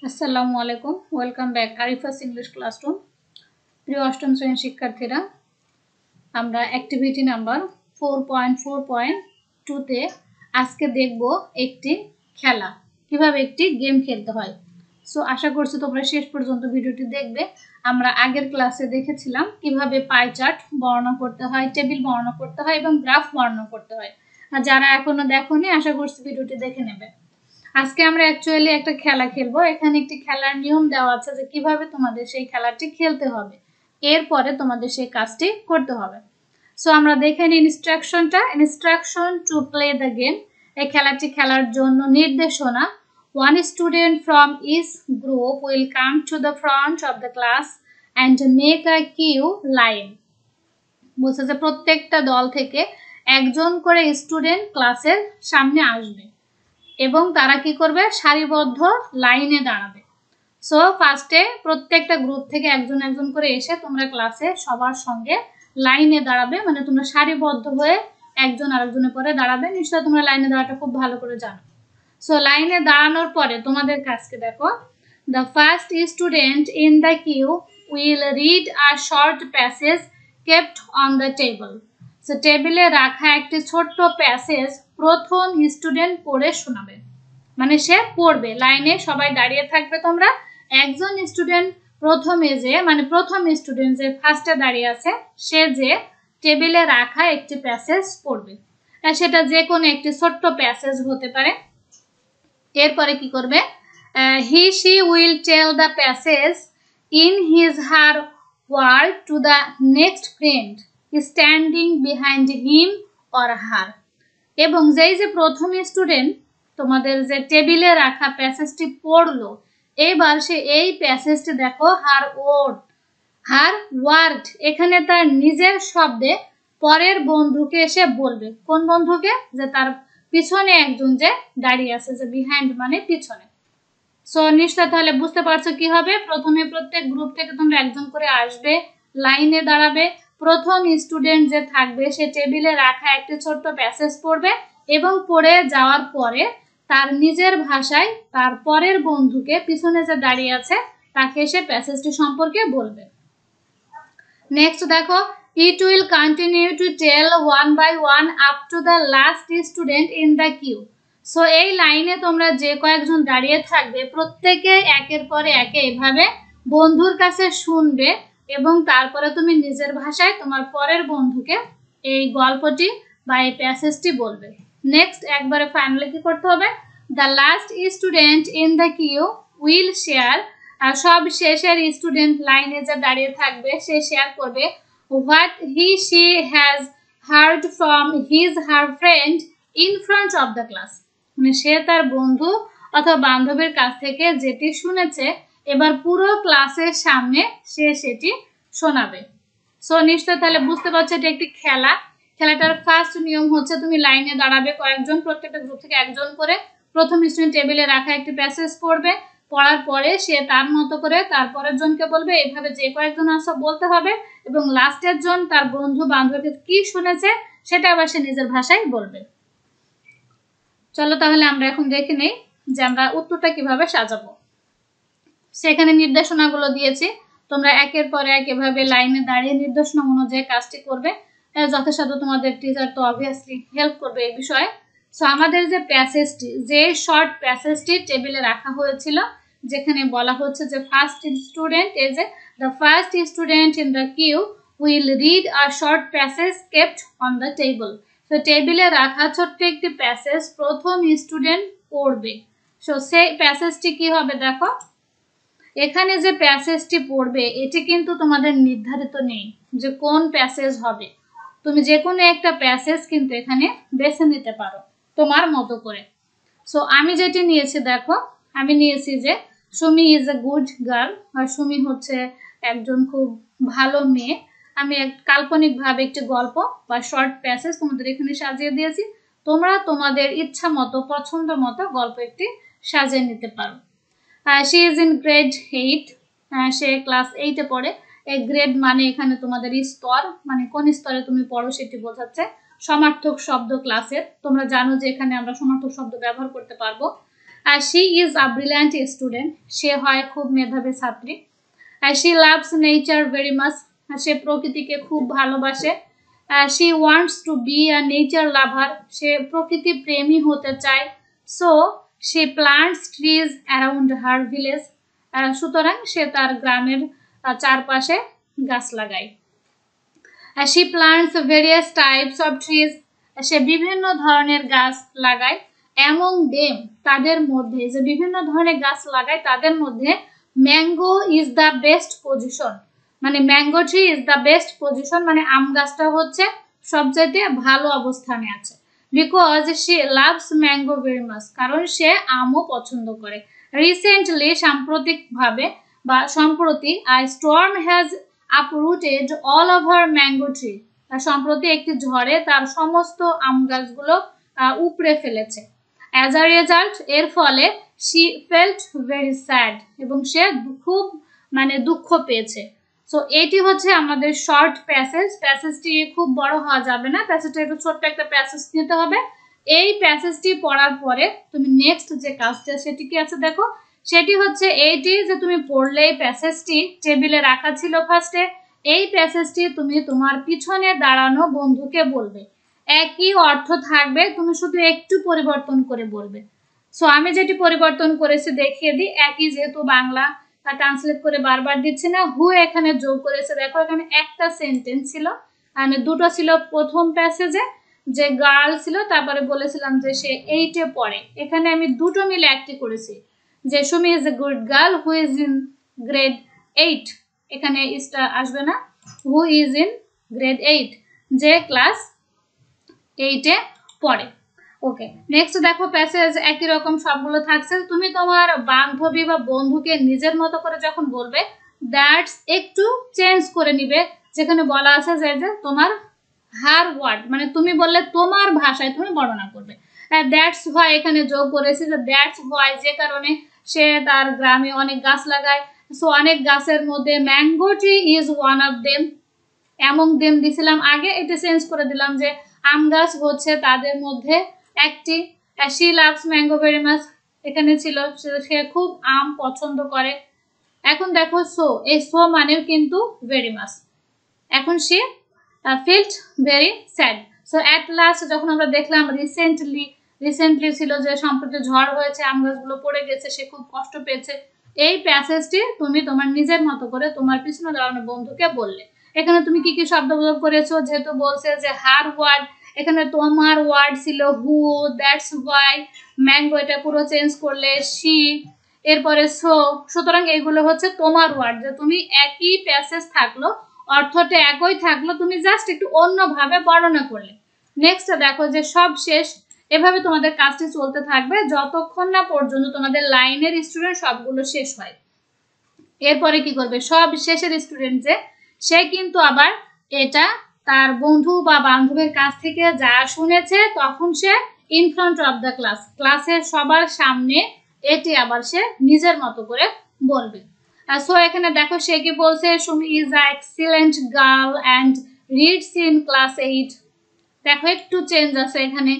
আসসালামু আলাইকুম, welcome back Arifa's English classroom. প্রিয় অষ্টম শ্রেণীর শিক্ষার্থীরা, আমরা অ্যাক্টিভিটি নাম্বার 4.4.2তে আজকে দেখব একটি খেলা, কিভাবে একটি গেম খেলতে হয়। সো আশা করছি তোমরা শেষ পর্যন্ত ভিডিওটি দেখবে। আমরা আগের ক্লাসে দেখেছিলাম কিভাবে পাই চার্ট বর্ণনা করতে হয়, টেবিল বর্ণনা করতে হয় এবং গ্রাফ বর্ণনা করতে হয়। আর যারা এখনো দেখোনি, আশা করছি ভিডিওটি দেখে নেবে। আজকে আমরা অ্যাকচুয়ালি একটা খেলা খেলবো। এখানে একটি খেলার নিয়ম দেওয়া আছে যে কিভাবে তোমাদের সেই খেলাটি খেলতে হবে, এরপরে তোমাদের সেই কাজটি করতে হবে। সো আমরা দেখে নিই instruction to play the game. এই খেলাটি খেলার জন্য নির্দেশনা। One student from each group will come to the front of the class and make a queue line. বলছে যে প্রত্যেকটা দল থেকে একজন করে স্টুডেন্ট ক্লাসের সামনে আসবে এবং তারা কি করবে, সারিবদ্ধ লাইনে দাঁড়াবে। সো ফার্স্টে প্রত্যেকটা গ্রুপ থেকে একজন একজন করে এসে তোমরা ক্লাসে সবার সঙ্গে লাইনে দাঁড়াবে, মানে তোমরা সারিবদ্ধ হয়ে একজন আরেকজনের পরে দাঁড়াবে। নিশ্চয়ই তোমরা লাইনে দাঁড়াটা খুব ভালো করে জানো। সো লাইনে দাঁড়ানোর পরে তোমাদের কাজকে দেখো, the first student in the queue will read a short passage kept on the table. So টেবিলে রাখা একটি ছোট্ট প্যাসেজ প্রথম স্টুডেন্ট পড়ে শোনাবে, মানে সে পড়বে। লাইনে সবাই দাঁড়িয়ে থাকবে, তোমরা একজন স্টুডেন্ট প্রথমে যে, মানে প্রথম স্টুডেন্ট যে ফার্স্টে দাঁড়িয়ে আছে, সে যে টেবিলে রাখা একটি প্যাসেজ পড়বে। সেটা যে কোনো একটি ছোট্ট প্যাসেজ হতে পারে। এরপরে কি করবে, he she will tell the passage in his her word to the next friend standing behind him or her. এবং যেই যে প্রথম স্টুডেন্ট তোমাদের যে টেবিলে রাখা প্যাসেজটি পড়লো, এবার সে এই প্যাসেজটি দেখো হার ওয়ার্ড, এখানে তার নিজের শব্দে পরের বন্ধুকে এসে বলবে। কোন বন্ধুকে? যে তার পিছনে একজন যে দাঁড়িয়ে আছে, যে বিহাইন্ড মানে পিছনে। সো নিশ্চয় তাহলে বুঝতে পারছো কি হবে। প্রথমে প্রত্যেক গ্রুপ থেকে তোমরা একজন করে আসবে, লাইনে দাঁড়াবে। প্রথম স্টুডেন্ট যে থাকবে সে টেবিলে রাখা একটি ছোট্ট প্যাসেজ পড়বে এবং পড়ে যাওয়ার পরে তার নিজের ভাষায় তার পরের বন্ধুকে, পিছনে যে দাঁড়িয়ে আছে, তাকে সে প্যাসেজটি সম্পর্কে বলবে। নেক্সট দেখো, it will continue to tell one by one up to the last student in the queue. So এই লাইনে তোমরা যে কয়েকজন দাঁড়িয়ে থাকবে, প্রত্যেকে একের পরে একে এভাবে বন্ধুর কাছে শুনবে এবং তারপরে তুমি নিজের ভাষায় তোমার পরের বন্ধুকে এই গল্পটি বা এই প্যাসেজটি বলবে। নেক্সট একবারে ফাইনালি কি করতে হবে, the last student in the queue will share. আর সব শেষের স্টুডেন্ট লাইনে যে দাঁড়িয়ে থাকবে সে শেয়ার করবে what he she has heard from his her friend in front of the class, মানে সে তার বন্ধু অথবা বান্ধবীর কাছ থেকে যেটি শুনেছে এবার পুরো ক্লাসের সামনে সে সেটি শোনাবে। সো নিশ্চয় তাহলে বুঝতে পারছো এটা একটি খেলা। খেলাটার ফার্স্ট নিয়ম হচ্ছে তুমি লাইনে দাঁড়াবে কয়েকজন, প্রত্যেকটা গ্রুপ থেকে একজন করে। প্রথম স্টুডেন্ট টেবিলে রাখা একটি প্যাসেজ পড়বে, পড়ার পরে সে তার মতো করে তারপরের জনকে বলবে। এইভাবে যে কয়েকজন আসো বলতে হবে এবং লাস্টের জন তার বন্ধু বান্ধবীকে কি শুনেছে সেটা আবার সে নিজের ভাষায় বলবে। চলো তাহলে আমরা এখন দেখে নেই যে আমরা উত্তরটা কিভাবে সাজাবো। সেখানে নির্দেশনাগুলো দিয়েছি, তোমরা একের পর এক এভাবে লাইনে দাঁড়িয়ে নির্দেশনা অনুযায়ী কাজটি করবে। যথাসাধ্য তোমাদের টিচার তো অবভিয়াসলি হেল্প করবে এই বিষয়ে। সো আমাদের যে প্যাসেজটি, যে শর্ট প্যাসেজটি টেবিলে রাখা হয়েছিল, যেখানে বলা হচ্ছে যে first student is the first student in the queue will read a short passage kept on the table. তো টেবিলে রাখা ছোট্ট একটি প্যাসেজ প্রথম স্টুডেন্ট পড়বে। সো সেই প্যাসেজটি কি হবে দেখো, এখানে যে প্যাসেজটি পড়বে এটি কিন্তু তোমাদের নির্ধারিত নেই যে কোন প্যাসেজ হবে। তুমি যে কোনো একটা প্যাসেজ কিন্তু এখানে বেছে নিতে পারো তোমার মতো করে। সো আমি যেটি নিয়েছি দেখো, আমি নিয়েছি যে Sumi is a good girl, আর সুমি হচ্ছে একজন খুব ভালো মেয়ে। আমি এক কাল্পনিকভাবে একটি গল্প বা শর্ট প্যাসেজ তোমাদের এখানে সাজিয়ে দিয়েছি। তোমরা তোমাদের ইচ্ছা মতো, পছন্দ মতো গল্প একটি সাজিয়ে নিতে পারো। শি ইজ ইন গ্রেড 8, সে ক্লাস 8-এ পড়ে। এই গ্রেড মানে এখানে তোমাদের স্তর, মানে কোন স্তরে তুমি পড়ো সেটি বোঝাচ্ছে। সমার্থক শব্দ ক্লাসের, তোমরা জানো যে এখানে আমরা সমার্থক শব্দ ব্যবহার করতে পারবো। She is a brilliant student. সে হয় খুব মেধাবী ছাত্রী। She loves nature very much. সে প্রকৃতিকে খুব ভালোবাসে। She wants to be a nature lover. সে প্রকৃতি প্রেমী হতে চায়। So she plants trees around her village. সুতরাং সে তার গ্রামের চারপাশে গাছ লাগায়। She plants various types of trees. সে বিভিন্ন ধরনের গাছ লাগায়। Among them, তাদের মধ্যে যে বিভিন্ন ধরনের গাছ লাগায় তাদের মধ্যে mango is the best position, মানে mango tree is the best position, মানে আম গাছটা হচ্ছে সবচাইতে ভালো অবস্থানে আছে। Because she loves mango very much, কারণ সে আমও পছন্দ করে। রিসেন্টলি, সাম্প্রতিকভাবে বা সম্প্রতি, a storm has uprooted all of her mango tree. সম্প্রতি একটি ঝড়ে তার সমস্ত আম গাছগুলো উপড়ে ফেলেছে। As a result, এর ফলে she felt very sad, এবং সে খুব মানে দুঃখ পেয়েছে। সো এটি হচ্ছে আমাদের শর্ট প্যাসেজ। প্যাসেজটি খুব বড় হওয়া যাবে না, প্যাসেজটা একটু ছোট্ট একটা প্যাসেজ নিতে হবে। এই প্যাসেজটি পড়ার পরে তুমি নেক্সট যে কাজটা সেটি কি আছে দেখো, সেটি হচ্ছে এইটি যে তুমি পড়লে এই প্যাসেজটি টেবিলে রাখা ছিল ফার্স্টে, এই প্যাসেজটি তুমি তোমার পিছনে দাঁড়ানো বন্ধুকে বলবে। একই অর্থ থাকবে, তুমি শুধু একটু পরিবর্তন করে বলবে। সো আমি যেটি পরিবর্তন করেছি দেখিয়ে দিই। একই যেহেতু বাংলা ট্রান্সলেট করে বারবার দিচ্ছি না, হু এখানে যোগ করেছে। দেখো এখানে একটা সেন্টেন্স ছিল, মানে দুটো ছিল প্রথম প্যাসেজে, যে গার্ল ছিল, তারপরে বলেছিলাম যে সে 8-এ পড়ে। এখানে আমি দুটো মিলে একটি করেছি, যে Sumi is a good girl who is in grade 8। এখানে ইসটা আসবে না, হু ইজ ইন গ্রেড 8, যে ক্লাস 8-এ পড়ে। ওকে, নেক্সট দেখো প্যাসেজ একই রকম সবগুলো থাকছে। তুমি তোমার বান্ধবী বা বন্ধুকে নিজের মতো করে যখন বলবে, দ্যাটস একটু চেঞ্জ করে নিবে। যেখানে বলা আছে যে তোমার হার ওয়ার্ড, মানে তুমি বললে তোমার ভাষায় তুমি বর্ণনা করবে। দ্যাটস হোয়াই এখানে যোগ করেছি, যে দ্যাটস হোয়াই যে কারণে সে তার গ্রামে অনেক গাছ লাগায়। সো অনেক গাছের মধ্যে mango tree is one of them. Among them দিছিলাম আগে, এটা চেঞ্জ করে দিলাম যে আম গাছ হচ্ছে তাদের মধ্যে একটি। She loves mango very much, এখানে ছিল সে খুব আম পছন্দ করে। এখন দেখো সো, এই সো মানেও কিন্তু ভেরি মাচ। এখন সে felt very sad. So at last যখন আমরা দেখলাম রিসেন্টলি ছিল যে সম্প্রতি ঝড় হয়েছে, আম গাছগুলো পড়ে গেছে, সে খুব কষ্ট পেয়েছে। এই প্যাসেজটি তুমি তোমার নিজের মতো করে তোমার পিছনে দাঁড়ানো বন্ধুকে বললে। এখানে তুমি কি কি শব্দ প্রয়োগ করেছো, যেহেতু বলছে যে হার ওয়ার্ড, এখানে তোমার ওয়ার্ড ছিল হু, দ্যাটস হোয়াই, ম্যাঙ্গো এটা পুরো চেঞ্জ করলে শি, এরপরে সো। সুতরাং এইগুলো হচ্ছে তোমার ওয়ার্ড, যে তুমি একই প্যাসেজ থাকলো, অর্থটা একই থাকলো, তুমি জাস্ট একটু অন্যভাবে বর্ণনা করলে। নেক্সট দেখো যে সব শেষ। এভাবে তোমাদের কাজটি চলতে থাকবে যতক্ষণ না পর্যন্ত তোমাদের লাইনের স্টুডেন্ট সবগুলো শেষ হয়। এরপরে কি করবে, সব শেষের স্টুডেন্ট যে সে কিন্তু আবার এটা তার বন্ধু বা বান্ধবীর কাছ থেকে যা শুনেছে তখন say in front of the ক্লাসের সবার সামনে এটি আবার সে নিজের মতো করে বলবে। সো এখানে দেখো সে কি বলছে, Sumi is a excellent girl and reads in class 8। দেখো একটু চেঞ্জ আছে এখানে,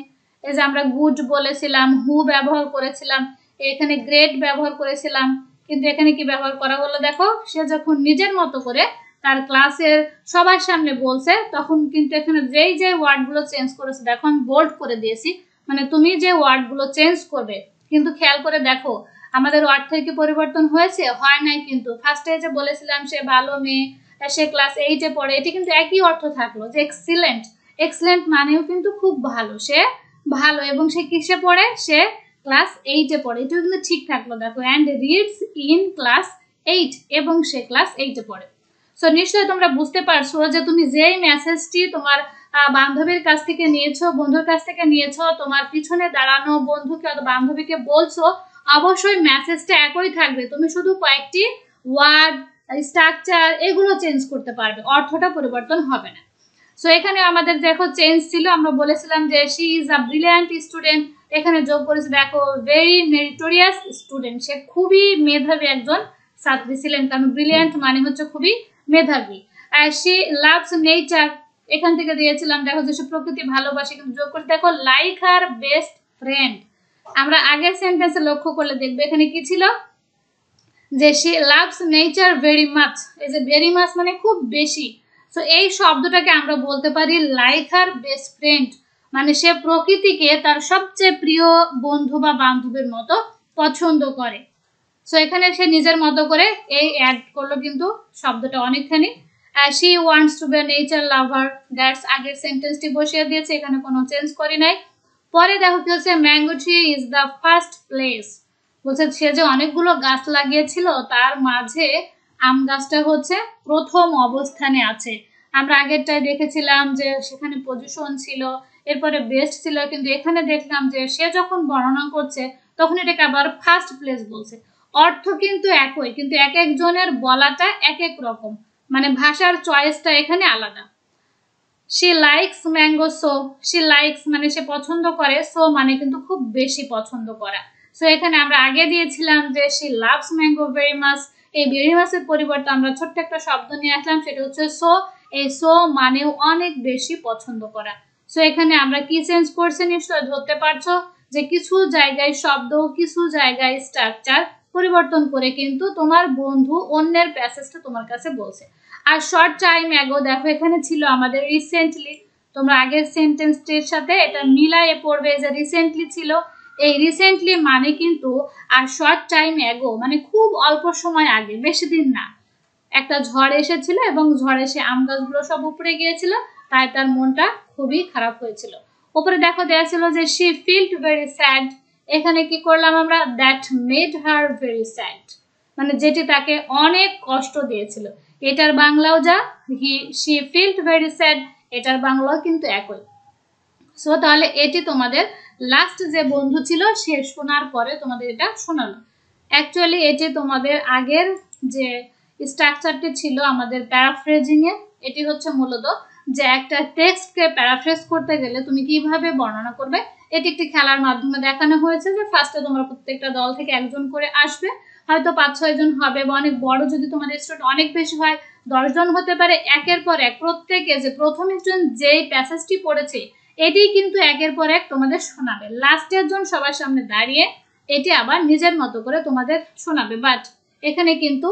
এই যে আমরা গুড বলেছিলাম, হু ব্যবহার করেছিলাম, এখানে গ্রেট ব্যবহার করেছিলাম, কিন্তু এখানে কি ব্যবহার করা হলো দেখো, সে যখন নিজের মতো করে তার ক্লাসের সবার সামনে বলছে তখন কিন্তু এখানে যেই যে ওয়ার্ডগুলো চেঞ্জ করেছে, দেখো আমি বোল্ড করে দিয়েছি, মানে তুমি যে ওয়ার্ডগুলো চেঞ্জ করবে, কিন্তু খেয়াল করে দেখো আমাদের ওয়ার্ড থেকে কি পরিবর্তন হয়েছে, হয় নাই। কিন্তু ফার্স্টে যে বলেছিলাম সে ভালো মেয়ে, সে ক্লাস 8-এ পড়ে, এটি কিন্তু একই অর্থ থাকলো, যে এক্সিলেন্ট মানেও কিন্তু খুব ভালো, সে ভালো, এবং সে কিসে পড়ে, সে ক্লাস 8-এ পড়ে, এটাও কিন্তু ঠিক থাকলো। দেখো অ্যান্ড রিডস ইন ক্লাস 8, এবং সে ক্লাস 8-এ পড়ে। সো নিশ্চয়ই তোমরা বুঝতে পারছো যে তুমি যেই মেসেজটি তোমার বান্ধবীর কাছ থেকে নিয়েছো, বন্ধুর কাছ থেকে নিয়েছো, তোমার পিছনে দাঁড়ানো বন্ধুকে অথবা বান্ধবীকে বলছো, অবশ্যই মেসেজটা একই থাকবে, তুমি শুধু কয়েকটি ওয়ার্ড, স্ট্রাকচার এগুলো চেঞ্জ করতে পারবে, অর্থটা পরিবর্তন হবে না। সো এখানে আমাদের দেখো চেঞ্জ ছিল, আমরা বলেছিলাম যে she is a brilliant student, এখানে যোগ করেছে দেখো ভেরি মেরিটোরিয়াস স্টুডেন্ট, সে খুবই মেধাবী একজন ছাত্রী ছিলেন, কারণ ব্রিলিয়ান্ট মানে হচ্ছে খুবই মেধাবী। আর শি লাভস নেচার, এখান থেকে দিয়েছিলাম দেখো যে সে প্রকৃতি ভালোবাসে, কিন্তু যোগ করে দেখো লাইক হার বেস্ট ফ্রেন্ড, আমরা আগের সেন্টেন্সে লক্ষ্য করলে দেখবে এখানে কি ছিল, যে she loves nature very much। এই যে very much মানে খুব বেশি। সো এই শব্দটাকে আমরা বলতে পারি লাইক হার বেস্ট ফ্রেন্ড, মানে সে প্রকৃতিকে তার সবচেয়ে প্রিয় বন্ধু বা বান্ধবীর মতো পছন্দ করে। সো এখানে সে নিজের মতো করে এই অ্যাড করলো, কিন্তু শব্দটা অনেকখানি। she wants to be a nature lover, that's আগের সেন্টেন্সটি বসিয়ে দিয়েছে, এখানে কোনো চেঞ্জ করি নাই। পরে দেখো কি হচ্ছে, mango tree is the first place, বলছে সে যে অনেকগুলো গাছ লাগিয়েছিল তার মাঝে আম গাছটা হচ্ছে প্রথম অবস্থানে আছে। আমরা আগেরটায় দেখেছিলাম যে সেখানে পজিশন ছিল, এরপরে বেস্ট ছিল, কিন্তু এখানে দেখলাম যে সে যখন বর্ণনা করছে তখন এটাকে আবার ফার্স্ট প্লেস বলছে। অর্থ কিন্তু একই, কিন্তু এক একজনের বলাটা এক এক রকম, মানে ভাষার চয়েসটা এখানে আলাদা। she likes mango, so she likes মানে সে পছন্দ করে, so মানে কিন্তু খুব বেশি পছন্দ করা। সো এখানে আমরা আগে দিয়েছিলাম যে she loves mango very much, এই very much এর পরিবর্তে আমরা ছোট্ট একটা শব্দ নিয়ে আসলাম, সেটা হচ্ছে so। এই so মানেও অনেক বেশি পছন্দ করা। সো এখানে আমরা কি চেঞ্জ করছি নিশ্চয় ধরতে পারছো, যে কিছু জায়গায় শব্দ, কিছু জায়গায় স্ট্রাকচার পরিবর্তন করে কিন্তু তোমার বন্ধু অন্যের প্যাসেজটা তোমার কাছে বলছে। আর শর্ট টাইম অ্যাগো দেখো এখানে ছিল আমাদের রিসেন্টলি, তোমরা আগের সেন্টেন্সটির সাথে এটা মিলায়ে পড়বে, যে রিসেন্টলি ছিল, এই রিসেন্টলি মানে কিন্তু, আর শর্ট টাইম অ্যাগো মানে খুব অল্প সময় আগে, বেশি দিন না, একটা ঝড় এসেছিল এবং ঝড়ে সে আম গাছগুলো সব উপরে গিয়েছিল, তাই তার মনটা খুবই খারাপ হয়েছিল। উপরে দেখো দেয়া ছিল যে she felt very sad, এখানে কি করলাম আমরা, that made her very sad, মানে যেটি তাকে অনেক কষ্ট দিয়েছিল। এটার বাংলাও যা she felt very sad, এটার বাংলাও কিন্তু একই। সো তাহলে এটি তোমাদের লাস্ট যে বন্ধু ছিল সে শোনার পরে তোমাদের এটা শোনালো। অ্যাকচুয়ালি এটি তোমাদের আগের যে স্ট্রাকচারটি ছিল আমাদের প্যারাফ্রেজিং এ, এটি হচ্ছে মূলত যে একটা টেক্সটকে প্যারাফ্রেজ করতে গেলে তুমি কিভাবে বর্ণনা করবে, এটি একটি খেলার মাধ্যমে দেখানো হয়েছে। যে ফার্স্টে তোমরা প্রত্যেকটা দল থেকে একজন করে আসবে, হয়তো 5-6 জন হবে, বা অনেক বড় যদি তোমাদের স্টুডেন্ট অনেক বেশি হয় 10 জন হতে পারে, একের পর এক প্রত্যেকে যে প্রথম একজন যেই প্যাসেজটি পড়েছে এটি কিন্তু একের পর এক তোমাদের শোনাবে, লাস্টের জন সবার সামনে দাঁড়িয়ে এটি আবার নিজের মতো করে তোমাদের শোনাবে। বাট এখানে কিন্তু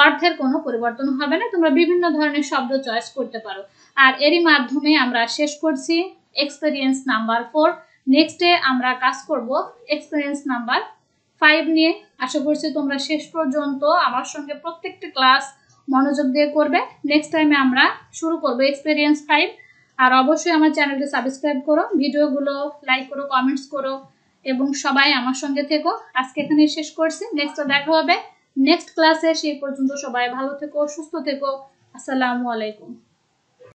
অর্থের কোনো পরিবর্তন হবে না, তোমরা বিভিন্ন ধরনের শব্দ চয়েস করতে পারো। আর এরই মাধ্যমে আমরা শেষ করছি এক্সপেরিয়েন্স নাম্বার 4। নেক্সটে আমরা কাজ করব এক্সপেরিয়েন্স নাম্বার 5 নিয়ে। আশা করছি তোমরা শেষ পর্যন্ত আমার সঙ্গে প্রত্যেকটা ক্লাস মনোযোগ দিয়ে করবে। নেক্সট টাইমে আমরা শুরু করব এক্সপেরিয়েন্স 5। আর অবশ্যই আমার চ্যানেলটি সাবস্ক্রাইব করো, ভিডিওগুলো লাইক করো, কমেন্টস করো, এবং সবাই আমার সঙ্গে থেকো। আজকে এখানে শেষ করছি, নেক্সটে দেখা হবে নেক্সট ক্লাসে। সেই পর্যন্ত সবাই ভালো থেকো, সুস্থ থেকো। আসসালামু আলাইকুম।